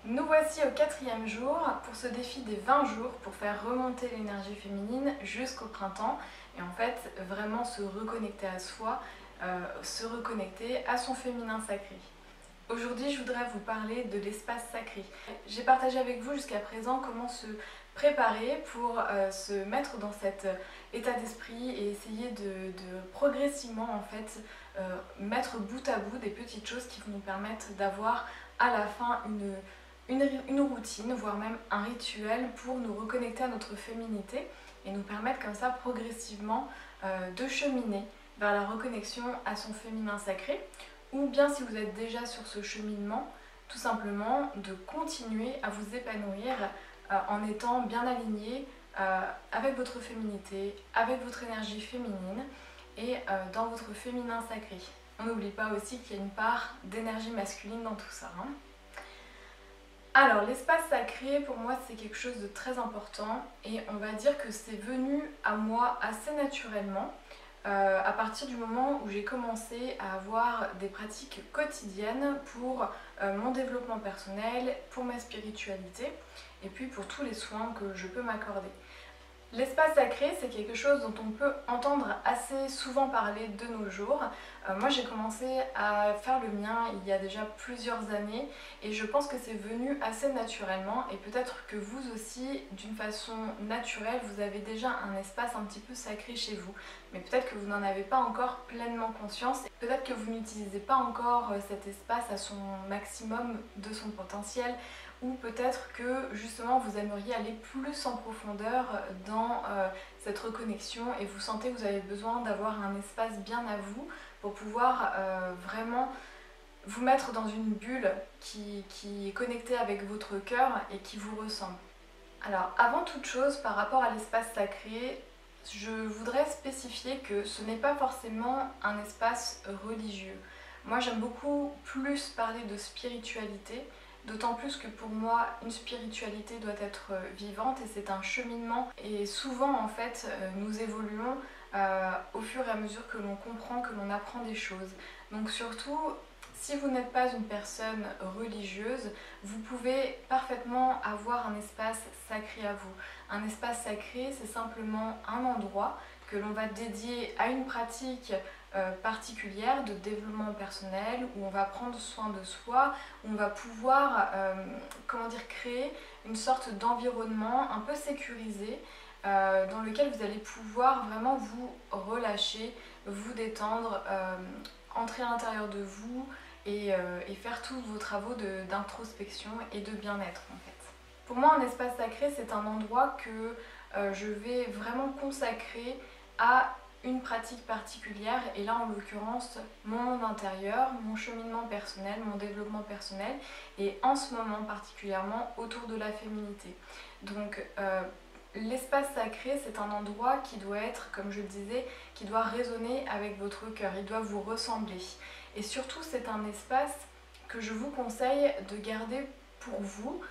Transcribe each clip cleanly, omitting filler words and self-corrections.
Nous voici au 4e jour pour ce défi des 20 jours pour faire remonter l'énergie féminine jusqu'au printemps et en fait vraiment se reconnecter à soi, se reconnecter à son féminin sacré. Aujourd'hui, je voudrais vous parler de l'espace sacré. J'ai partagé avec vous jusqu'à présent comment se préparer pour se mettre dans cet état d'esprit et essayer de progressivement en fait mettre bout à bout des petites choses qui vont nous permettre d'avoir à la fin une routine, voire même un rituel pour nous reconnecter à notre féminité et nous permettre comme ça progressivement de cheminer vers la reconnexion à son féminin sacré, ou bien si vous êtes déjà sur ce cheminement, tout simplement de continuer à vous épanouir en étant bien aligné avec votre féminité, avec votre énergie féminine et dans votre féminin sacré. On n'oublie pas aussi qu'il y a une part d'énergie masculine dans tout ça. Alors l'espace sacré pour moi c'est quelque chose de très important et on va dire que c'est venu à moi assez naturellement à partir du moment où j'ai commencé à avoir des pratiques quotidiennes pour mon développement personnel, pour ma spiritualité et puis pour tous les soins que je peux m'accorder. L'espace sacré, c'est quelque chose dont on peut entendre assez souvent parler de nos jours. Moi, j'ai commencé à faire le mien il y a déjà plusieurs années et je pense que c'est venu assez naturellement et peut-être que vous aussi, d'une façon naturelle, vous avez déjà un espace un petit peu sacré chez vous. Mais peut-être que vous n'en avez pas encore pleinement conscience et peut-être que vous n'utilisez pas encore cet espace à son maximum de son potentiel, ou peut-être que justement vous aimeriez aller plus en profondeur dans cette reconnexion et vous sentez que vous avez besoin d'avoir un espace bien à vous pour pouvoir vraiment vous mettre dans une bulle qui est connectée avec votre cœur et qui vous ressemble. Alors avant toute chose, par rapport à l'espace sacré, je voudrais spécifier que ce n'est pas forcément un espace religieux. Moi j'aime beaucoup plus parler de spiritualité, d'autant plus que pour moi une spiritualité doit être vivante et c'est un cheminement et souvent en fait nous évoluons au fur et à mesure que l'on comprend, que l'on apprend des choses. Donc surtout, si vous n'êtes pas une personne religieuse, vous pouvez parfaitement avoir un espace sacré à vous. Un espace sacré, c'est simplement un endroit que l'on va dédier à une pratique particulière de développement personnel, où on va prendre soin de soi, où on va pouvoir créer une sorte d'environnement un peu sécurisé dans lequel vous allez pouvoir vraiment vous relâcher, vous détendre, entrer à l'intérieur de vous et faire tous vos travaux d'introspection et de bien-être en fait. Pour moi, un espace sacré, c'est un endroit que je vais vraiment consacrer à une pratique particulière et là en l'occurrence mon monde intérieur, mon cheminement personnel, mon développement personnel et en ce moment particulièrement autour de la féminité. Donc l'espace sacré, c'est un endroit qui doit être, comme je le disais, qui doit résonner avec votre cœur, il doit vous ressembler. Et surtout, c'est un espace que je vous conseille de garder pour vous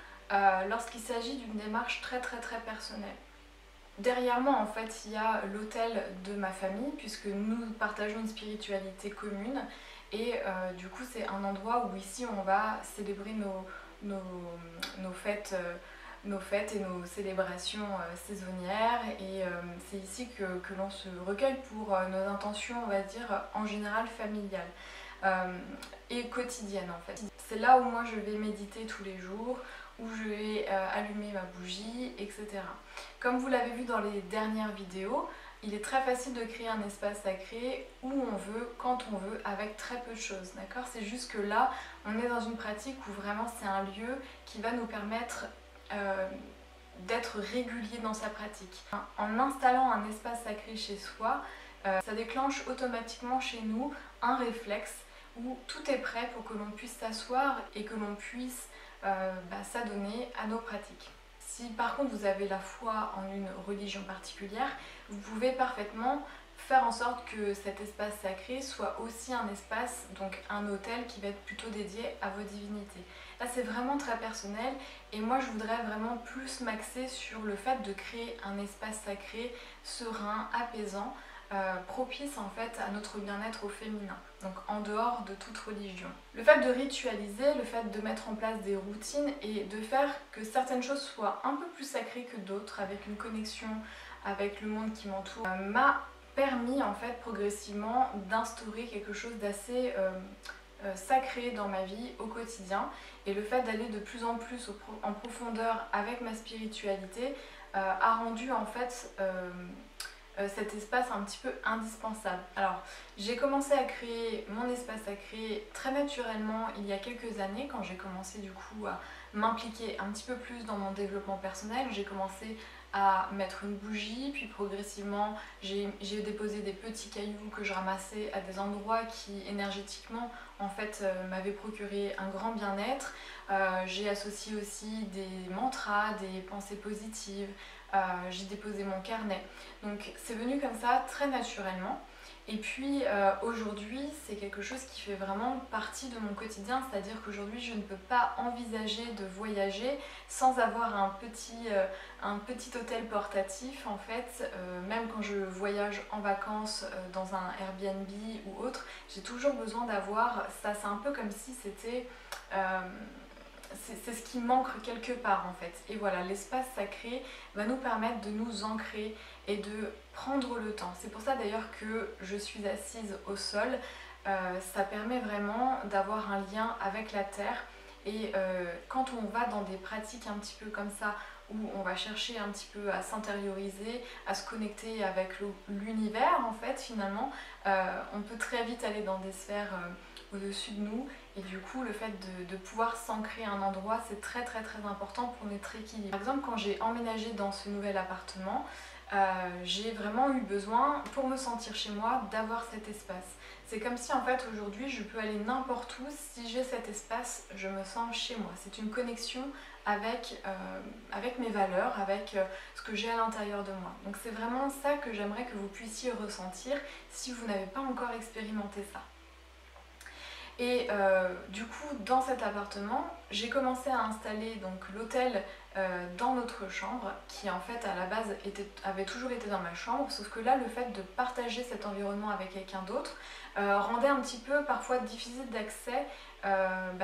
lorsqu'il s'agit d'une démarche très personnelle. Derrière moi, en fait, il y a l'autel de ma famille, puisque nous partageons une spiritualité commune. Et du coup, c'est un endroit où ici, on va célébrer nos fêtes et nos célébrations saisonnières et c'est ici que l'on se recueille pour nos intentions, on va dire, en général familiales et quotidiennes en fait. C'est là où moi je vais méditer tous les jours, où je vais allumer ma bougie, etc. Comme vous l'avez vu dans les dernières vidéos, il est très facile de créer un espace sacré où on veut, quand on veut, avec très peu de choses, d'accord? C'est juste que là, on est dans une pratique où vraiment c'est un lieu qui va nous permettre d'être régulier dans sa pratique. En installant un espace sacré chez soi, ça déclenche automatiquement chez nous un réflexe où tout est prêt pour que l'on puisse s'asseoir et que l'on puisse s'adonner à nos pratiques. Si par contre vous avez la foi en une religion particulière, vous pouvez parfaitement faire en sorte que cet espace sacré soit aussi un espace, donc un autel qui va être plutôt dédié à vos divinités. Là c'est vraiment très personnel et moi je voudrais vraiment plus m'axer sur le fait de créer un espace sacré, serein, apaisant, propice en fait à notre bien-être au féminin, donc en dehors de toute religion. Le fait de ritualiser, le fait de mettre en place des routines et de faire que certaines choses soient un peu plus sacrées que d'autres, avec une connexion avec le monde qui m'entoure, m'a permis en fait progressivement d'instaurer quelque chose d'assez sacré dans ma vie au quotidien, et le fait d'aller de plus en plus en profondeur avec ma spiritualité a rendu en fait cet espace un petit peu indispensable. Alors j'ai commencé à créer mon espace sacré très naturellement il y a quelques années, quand j'ai commencé du coup à m'impliquer un petit peu plus dans mon développement personnel. J'ai commencé à mettre une bougie, puis progressivement j'ai déposé des petits cailloux que je ramassais à des endroits qui énergétiquement en fait m'avaient procuré un grand bien-être. J'ai associé aussi des mantras, des pensées positives, j'ai déposé mon carnet, donc c'est venu comme ça très naturellement. Et puis aujourd'hui, c'est quelque chose qui fait vraiment partie de mon quotidien, c'est-à-dire qu'aujourd'hui je ne peux pas envisager de voyager sans avoir un petit hôtel portatif en fait. Même quand je voyage en vacances dans un Airbnb ou autre, j'ai toujours besoin d'avoir ça. C'est un peu comme si c'était... c'est ce qui manque quelque part en fait. Et voilà, l'espace sacré va nous permettre de nous ancrer et de prendre le temps. C'est pour ça d'ailleurs que je suis assise au sol. Ça permet vraiment d'avoir un lien avec la terre. Et quand on va dans des pratiques un petit peu comme ça, où on va chercher un petit peu à s'intérioriser, à se connecter avec l'univers en fait finalement, on peut très vite aller dans des sphères au-dessus de nous, et du coup le fait de pouvoir s'ancrer à un endroit, c'est très important pour notre équilibre. Par exemple, quand j'ai emménagé dans ce nouvel appartement, j'ai vraiment eu besoin, pour me sentir chez moi, d'avoir cet espace. C'est comme si en fait aujourd'hui je peux aller n'importe où, si j'ai cet espace, je me sens chez moi. C'est une connexion avec mes valeurs, avec ce que j'ai à l'intérieur de moi. Donc c'est vraiment ça que j'aimerais que vous puissiez ressentir si vous n'avez pas encore expérimenté ça. Et du coup, dans cet appartement, j'ai commencé à installer donc l'hôtel dans notre chambre, qui en fait à la base avait toujours été dans ma chambre, sauf que là, le fait de partager cet environnement avec quelqu'un d'autre rendait un petit peu parfois difficile d'accès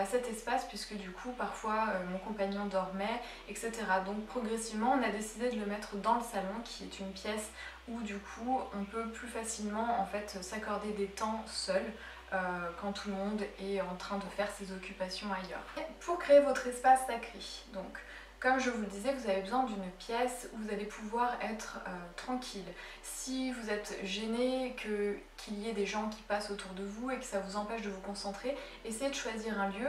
cet espace, puisque du coup parfois mon compagnon dormait, etc. Donc progressivement, on a décidé de le mettre dans le salon, qui est une pièce où du coup on peut plus facilement en fait s'accorder des temps seuls. Quand tout le monde est en train de faire ses occupations ailleurs. Pour créer votre espace sacré, donc comme je vous le disais, vous avez besoin d'une pièce où vous allez pouvoir être tranquille. Si vous êtes gêné qu'il y ait des gens qui passent autour de vous et que ça vous empêche de vous concentrer, essayez de choisir un lieu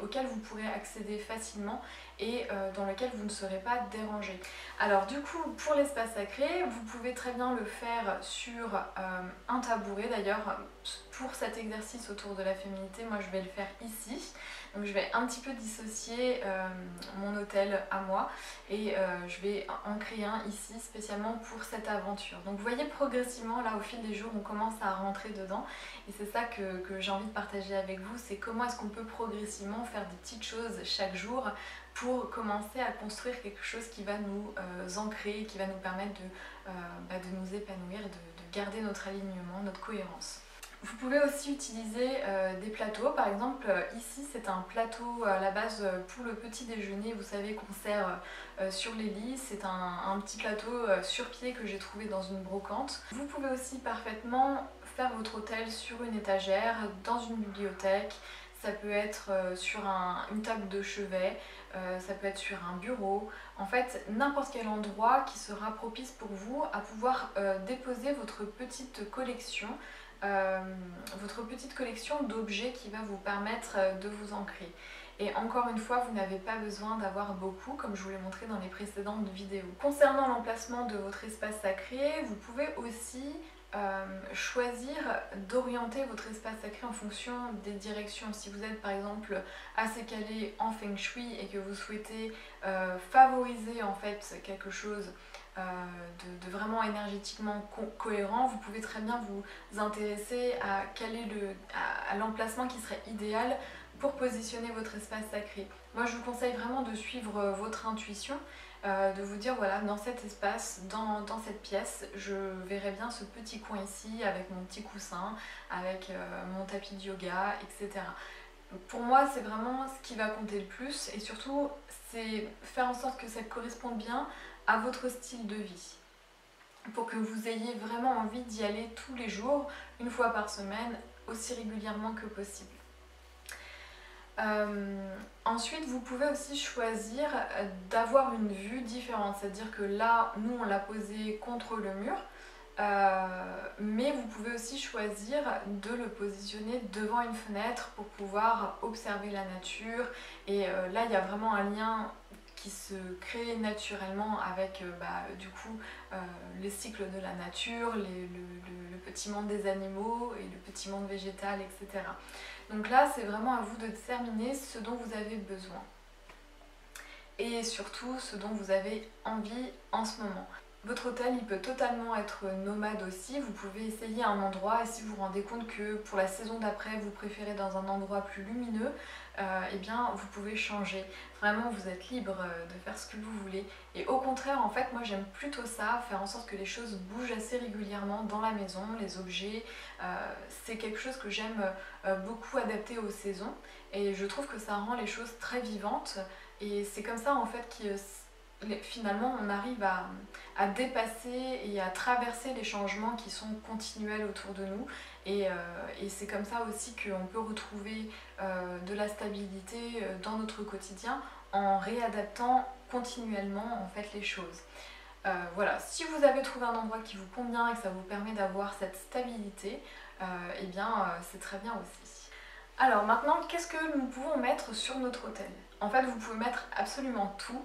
auquel vous pourrez accéder facilement et dans lequel vous ne serez pas dérangé. Alors du coup, pour l'espace sacré, vous pouvez très bien le faire sur un tabouret. D'ailleurs, pour cet exercice autour de la féminité, moi je vais le faire ici. Donc je vais un petit peu dissocier mon hôtel à moi, et je vais en créer un ici spécialement pour cette aventure. Donc vous voyez, progressivement là au fil des jours on commence à rentrer dedans, et c'est ça que j'ai envie de partager avec vous. C'est comment est-ce qu'on peut progressivement faire des petites choses chaque jour pour commencer à construire quelque chose qui va nous ancrer, qui va nous permettre de nous épanouir, de garder notre alignement, notre cohérence. Vous pouvez aussi utiliser des plateaux. Par exemple, ici c'est un plateau à la base pour le petit déjeuner, vous savez, qu'on sert sur les lits. C'est un petit plateau sur pied que j'ai trouvé dans une brocante. Vous pouvez aussi parfaitement faire votre hôtel sur une étagère, dans une bibliothèque. Ça peut être sur une table de chevet, ça peut être sur un bureau. En fait, n'importe quel endroit qui sera propice pour vous à pouvoir déposer votre petite collection d'objets qui va vous permettre de vous ancrer. Et encore une fois, vous n'avez pas besoin d'avoir beaucoup, comme je vous l'ai montré dans les précédentes vidéos. Concernant l'emplacement de votre espace sacré, vous pouvez aussi choisir d'orienter votre espace sacré en fonction des directions. Si vous êtes par exemple assez calé en Feng Shui et que vous souhaitez favoriser en fait quelque chose de vraiment énergétiquement cohérent, vous pouvez très bien vous intéresser à quel est l'emplacement qui serait idéal pour positionner votre espace sacré. Moi je vous conseille vraiment de suivre votre intuition, de vous dire voilà, dans cet espace, dans cette pièce, je verrai bien ce petit coin ici avec mon petit coussin, avec mon tapis de yoga, etc. Pour moi, c'est vraiment ce qui va compter le plus et surtout, c'est faire en sorte que ça corresponde bien à votre style de vie pour que vous ayez vraiment envie d'y aller tous les jours, une fois par semaine, aussi régulièrement que possible. Ensuite, vous pouvez aussi choisir d'avoir une vue différente, c'est-à-dire que là, nous, on l'a posé contre le mur, mais vous pouvez aussi choisir de le positionner devant une fenêtre pour pouvoir observer la nature. Et là, il y a vraiment un lien qui se crée naturellement avec du coup les cycles de la nature, le petit monde des animaux et le petit monde végétal, etc. Donc là, c'est vraiment à vous de déterminer ce dont vous avez besoin et surtout ce dont vous avez envie en ce moment. Votre hôtel, il peut totalement être nomade aussi. Vous pouvez essayer un endroit et si vous vous rendez compte que pour la saison d'après, vous préférez dans un endroit plus lumineux, eh bien vous pouvez changer. Vraiment, vous êtes libre de faire ce que vous voulez. Et au contraire, en fait, moi j'aime plutôt ça, faire en sorte que les choses bougent assez régulièrement dans la maison, les objets. C'est quelque chose que j'aime beaucoup adapter aux saisons et je trouve que ça rend les choses très vivantes. Et c'est comme ça en fait que finalement on arrive à dépasser et à traverser les changements qui sont continuels autour de nous et c'est comme ça aussi qu'on peut retrouver de la stabilité dans notre quotidien en réadaptant continuellement en fait les choses. Voilà, si vous avez trouvé un endroit qui vous convient et que ça vous permet d'avoir cette stabilité, eh bien c'est très bien aussi. Alors maintenant, qu'est-ce que nous pouvons mettre sur notre hôtel? En fait, vous pouvez mettre absolument tout,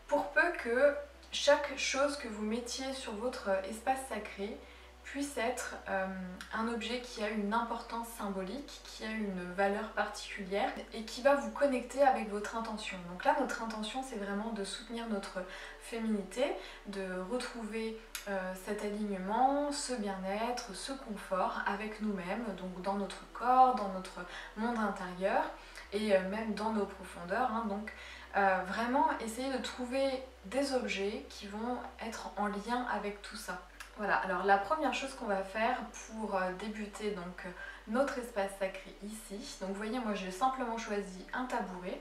pour peu que chaque chose que vous mettiez sur votre espace sacré puisse être un objet qui a une importance symbolique, qui a une valeur particulière et qui va vous connecter avec votre intention. Donc là, notre intention, c'est vraiment de soutenir notre féminité, de retrouver cet alignement, ce bien-être, ce confort avec nous-mêmes, donc dans notre corps, dans notre monde intérieur et même dans nos profondeurs. Donc vraiment essayer de trouver des objets qui vont être en lien avec tout ça. Voilà, alors la première chose qu'on va faire pour débuter donc notre espace sacré ici, donc vous voyez, moi j'ai simplement choisi un tabouret.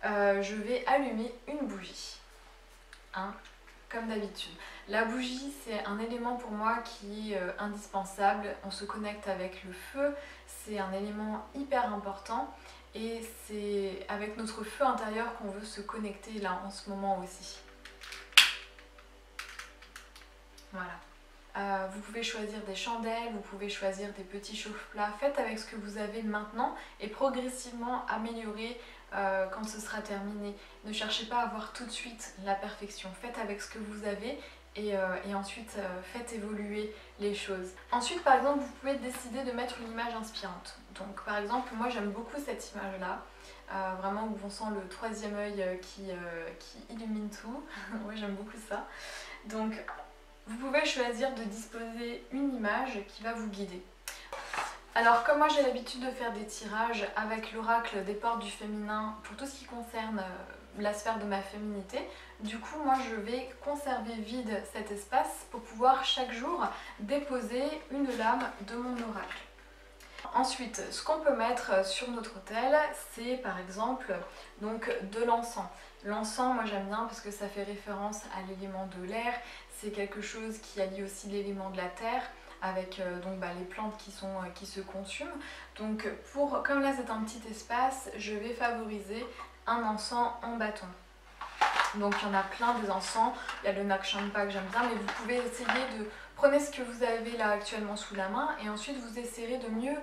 Je vais allumer une bougie, comme d'habitude. La bougie, c'est un élément pour moi qui est indispensable. On se connecte avec le feu, c'est un élément hyper important et c'est avec notre feu intérieur qu'on veut se connecter là en ce moment aussi. Voilà. Vous pouvez choisir des chandelles, vous pouvez choisir des petits chauffe-plats. Faites avec ce que vous avez maintenant et progressivement améliorer quand ce sera terminé. Ne cherchez pas à avoir tout de suite la perfection. Faites avec ce que vous avez et ensuite faites évoluer les choses. Ensuite, par exemple, vous pouvez décider de mettre une image inspirante. Donc par exemple, moi j'aime beaucoup cette image-là. Vraiment où on sent le troisième œil qui illumine tout. Moi j'aime beaucoup ça. Donc vous pouvez choisir de disposer une image qui va vous guider. Alors comme moi j'ai l'habitude de faire des tirages avec l'oracle des portes du féminin pour tout ce qui concerne la sphère de ma féminité, du coup moi je vais conserver vide cet espace pour pouvoir chaque jour déposer une lame de mon oracle. Ensuite, ce qu'on peut mettre sur notre autel, c'est par exemple donc de l'encens. L'encens, moi j'aime bien parce que ça fait référence à l'élément de l'air, c'est quelque chose qui allie aussi l'élément de la terre avec les plantes qui se consument. Donc comme là c'est un petit espace, je vais favoriser un encens en bâton. Donc il y en a plein des encens, il y a le Nag Champa que j'aime bien, mais vous pouvez essayer de... Prenez ce que vous avez là actuellement sous la main et ensuite vous essayerez de mieux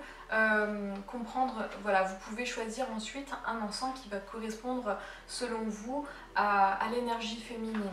comprendre. Voilà, vous pouvez choisir ensuite un encens qui va correspondre selon vous à l'énergie féminine.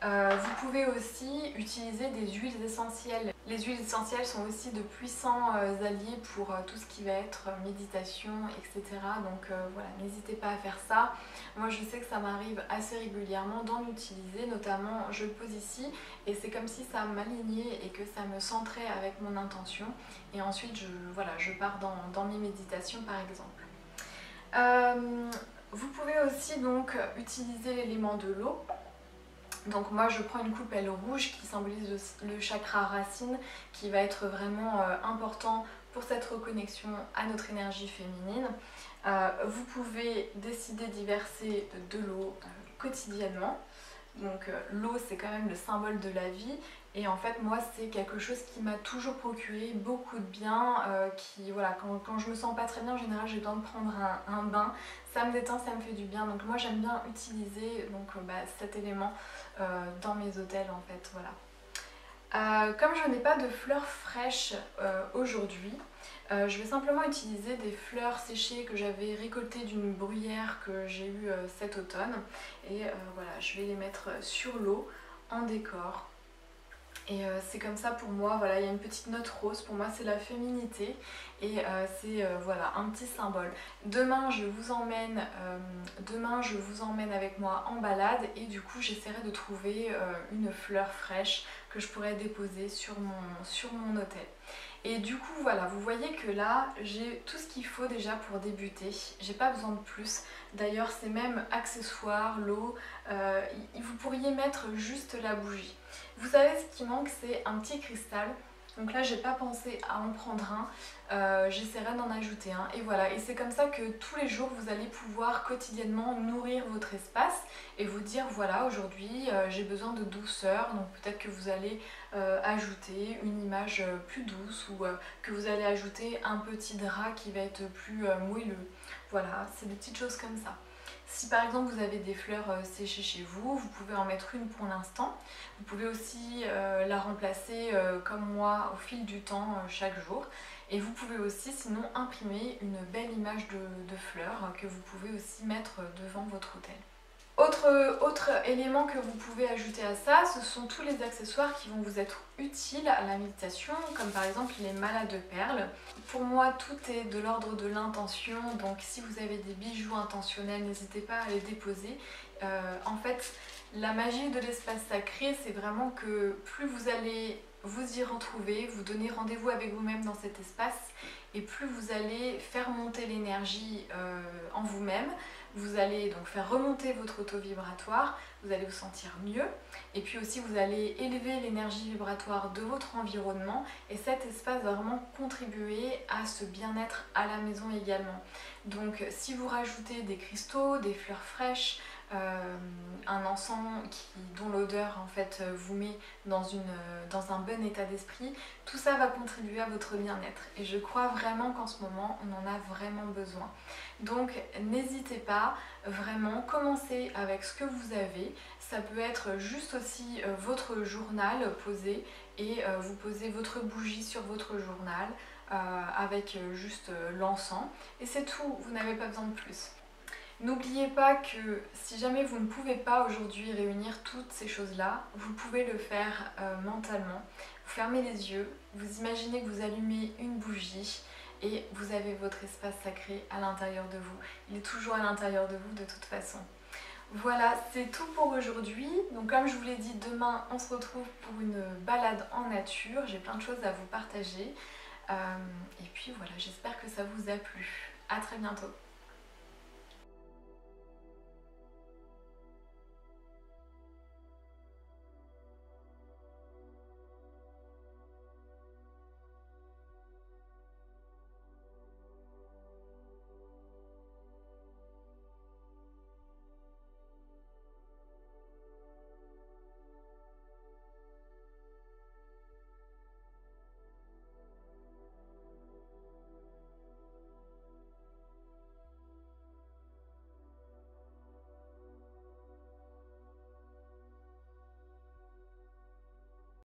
Vous pouvez aussi utiliser des huiles essentielles. Les huiles essentielles sont aussi de puissants alliés pour tout ce qui va être méditation, etc. Donc voilà, n'hésitez pas à faire ça. Moi je sais que ça m'arrive assez régulièrement d'en utiliser, notamment je le pose ici et c'est comme si ça m'alignait et que ça me centrait avec mon intention. Et ensuite je pars dans mes méditations par exemple. Vous pouvez aussi donc utiliser l'élément de l'eau. Donc moi je prends une coupelle rouge qui symbolise le chakra racine, qui va être vraiment important pour cette reconnexion à notre énergie féminine. Vous pouvez décider d'y verser de l'eau quotidiennement. Donc l'eau c'est quand même le symbole de la vie, et en fait moi c'est quelque chose qui m'a toujours procuré beaucoup de bien, voilà, quand je me sens pas très bien en général j'ai besoin de prendre un bain, ça me détend, ça me fait du bien, donc moi j'aime bien utiliser donc, cet élément dans mes hôtels en fait, voilà. Comme je n'ai pas de fleurs fraîches aujourd'hui, je vais simplement utiliser des fleurs séchées que j'avais récoltées d'une bruyère que j'ai eue cet automne. Et voilà, je vais les mettre sur l'eau en décor. Et c'est comme ça pour moi, voilà, il y a une petite note rose, pour moi c'est la féminité et c'est voilà, un petit symbole. Demain je vous emmène avec moi en balade, et du coup j'essaierai de trouver une fleur fraîche que je pourrais déposer sur mon hôtel. Et du coup voilà, vous voyez que là j'ai tout ce qu'il faut déjà pour débuter, j'ai pas besoin de plus. D'ailleurs c'est même accessoire, l'eau, vous pourriez mettre juste la bougie. Vous savez ce qui manque, c'est un petit cristal. Donc là j'ai pas pensé à en prendre un, j'essaierai d'en ajouter un, et voilà. Et c'est comme ça que tous les jours vous allez pouvoir quotidiennement nourrir votre espace et vous dire voilà, aujourd'hui j'ai besoin de douceur, donc peut-être que vous allez ajouter une image plus douce, ou que vous allez ajouter un petit drap qui va être plus moelleux. Voilà, c'est des petites choses comme ça. Si par exemple vous avez des fleurs séchées chez vous, vous pouvez en mettre une pour l'instant. Vous pouvez aussi la remplacer comme moi au fil du temps chaque jour. Et vous pouvez aussi sinon imprimer une belle image de fleurs que vous pouvez aussi mettre devant votre hôtel. Autre élément que vous pouvez ajouter à ça, ce sont tous les accessoires qui vont vous être utiles à la méditation, comme par exemple les malas de perles. Pour moi, tout est de l'ordre de l'intention, donc si vous avez des bijoux intentionnels, n'hésitez pas à les déposer. En fait, la magie de l'espace sacré, c'est vraiment que plus vous allez vous y retrouver, vous donner rendez-vous avec vous-même dans cet espace, et plus vous allez faire monter l'énergie en vous-même. Vous allez donc faire remonter votre taux vibratoire, vous allez vous sentir mieux, et puis aussi vous allez élever l'énergie vibratoire de votre environnement, et cet espace va vraiment contribuer à ce bien-être à la maison également. Donc si vous rajoutez des cristaux, des fleurs fraîches, un encens dont l'odeur en fait vous met dans un bon état d'esprit, tout ça va contribuer à votre bien-être, et je crois vraiment qu'en ce moment on en a vraiment besoin. Donc n'hésitez pas, vraiment, commencez avec ce que vous avez. Ça peut être juste aussi votre journal posé, et vous posez votre bougie sur votre journal avec juste l'encens, et c'est tout, vous n'avez pas besoin de plus. N'oubliez pas que si jamais vous ne pouvez pas aujourd'hui réunir toutes ces choses-là, vous pouvez le faire mentalement. Vous fermez les yeux, vous imaginez que vous allumez une bougie et vous avez votre espace sacré à l'intérieur de vous. Il est toujours à l'intérieur de vous de toute façon. Voilà, c'est tout pour aujourd'hui. Donc comme je vous l'ai dit, demain on se retrouve pour une balade en nature. J'ai plein de choses à vous partager. Et puis voilà, j'espère que ça vous a plu. À très bientôt.